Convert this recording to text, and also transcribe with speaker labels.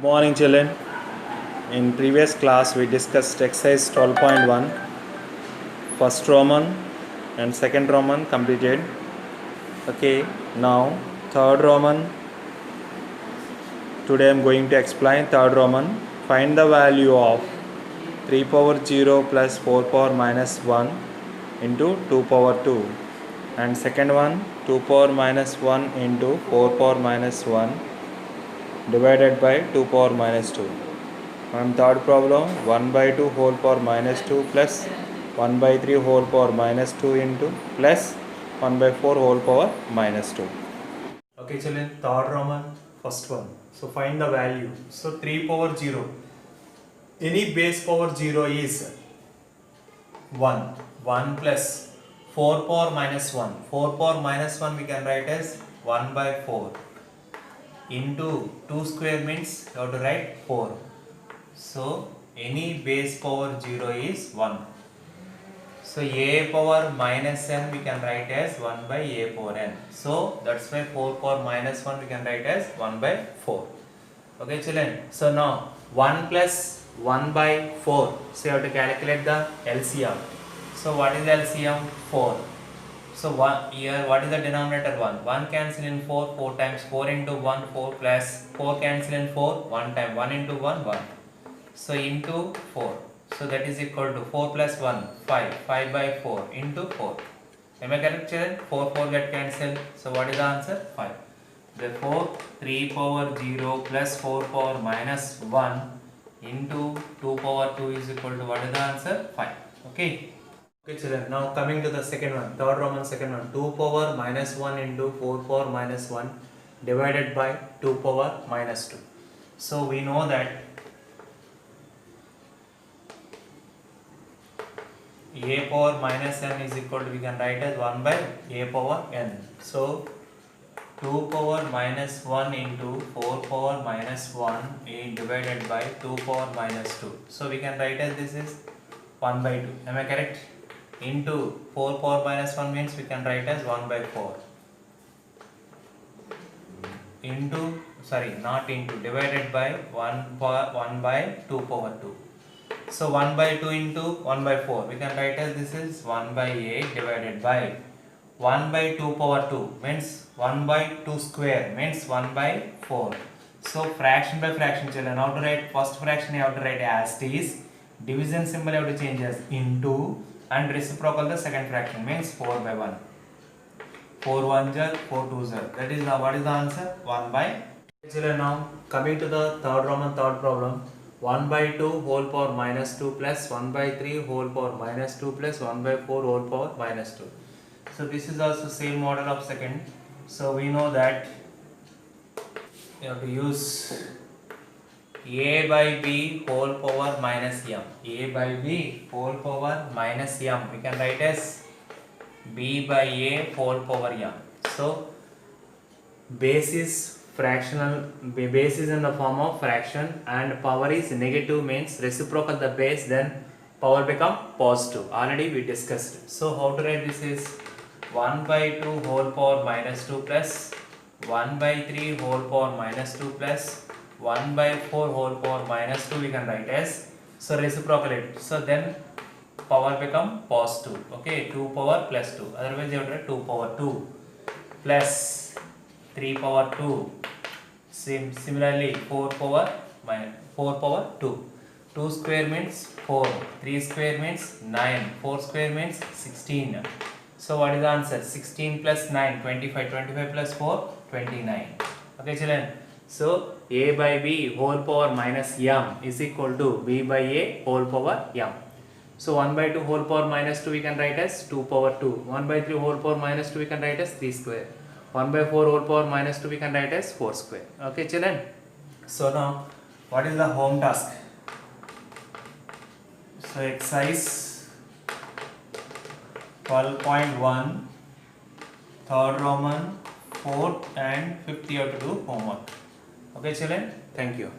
Speaker 1: Morning children. In previous class we discussed exercise 12.1 first Roman and second Roman completed. Okay, now third Roman. Today I am going to explain third Roman. Find the value of 3 power 0 plus 4 power minus 1 into 2 power 2, and second one 2 power minus 1 into 4 power minus 1 divided by 2 power minus 2. And third problem 1 by 2 whole power minus 2 plus 1 by 3 whole power minus 2 into plus 1 by 4 whole power minus 2. Okay children, third Roman, first one. So find the value. So 3 power 0. Any base power 0 is 1. 1 plus 4 power minus 1. 4 power minus 1 we can write as 1 by 4 into 2 square means you have to write 4. So any base power 0 is 1. So a power minus n we can write as 1 by a power n. So that's why 4 power minus 1 we can write as 1 by 4. Okay children. So now 1 plus 1 by 4. So you have to calculate the LCM. So what is LCM? 4. So here what is the denominator? 1. 1 cancel in 4, 4 times 4 into 1, 4 plus 4 cancel in 4, 1 time 1 into 1, 1. So into 4. So that is equal to 4 plus 1, 5. 5 by 4 into 4. Am I correct children? 4, 4 get cancelled. So what is the answer? 5. Therefore 3 power 0 plus 4 power minus 1 into 2 power 2 is equal to what is the answer? 5. Okay. Okay children, now coming to the second one, third Roman second one, 2 power minus 1 into 4 power minus 1 divided by 2 power minus 2. So we know that a power minus n is equal to, we can write as 1 by a power n. So 2 power minus 1 into 4 power minus 1 divided by 2 power minus 2. So we can write as this is 1 by 2. Am I correct? Into 4 power minus 1 means we can write as 1 by 4. Into, sorry, not into, divided by 1 by 2 power 2. So 1 by 2 into 1 by 4. We can write as this is 1 by 8 divided by 1 by 2 power 2 means 1 by 2 square means 1 by 4. So fraction by fraction children, how to write? First fraction you have to write as it is. Division symbol you have to change as into, and reciprocal the second fraction means 4 by 1. 4 1 jar, 4 2 jar. That is what is the answer? 1 by. Children, now coming to the third Roman third problem. 1 by 2 whole power minus 2 plus 1 by 3 whole power minus 2 plus 1 by 4 whole power minus 2. So this is also same model of second. So we know that you have to use a by b whole power minus m. A by b whole power minus m. We can write as b by a whole power m. So base is fractional, base is in the form of fraction and power is negative means reciprocal the base, then power become positive. Already we discussed. So how to write this is 1 by 2 whole power minus 2 plus 1 by 3 whole power minus 2 plus 1 by 4 whole power minus 2 we can write as, so reciprocal it. So then power become positive. Okay, 2 power plus 2. Otherwise you have to write 2 power 2 plus 3 power 2. Similarly 4 power 2. 2 square means 4. 3 square means 9. 4 square means 16. So what is the answer? 16 plus 9, 25. 25 plus 4, 29. Okay children. So a by b whole power minus m is equal to b by a whole power m. So 1 by 2 whole power minus 2 we can write as 2 power 2. 1 by 3 whole power minus 2 we can write as 3 square. 1 by 4 whole power minus 2 we can write as 4 square. Okay children. So now what is the home task? So exercise 12.1 third Roman, fourth and fifth you have to do homework. Okay children, thank you.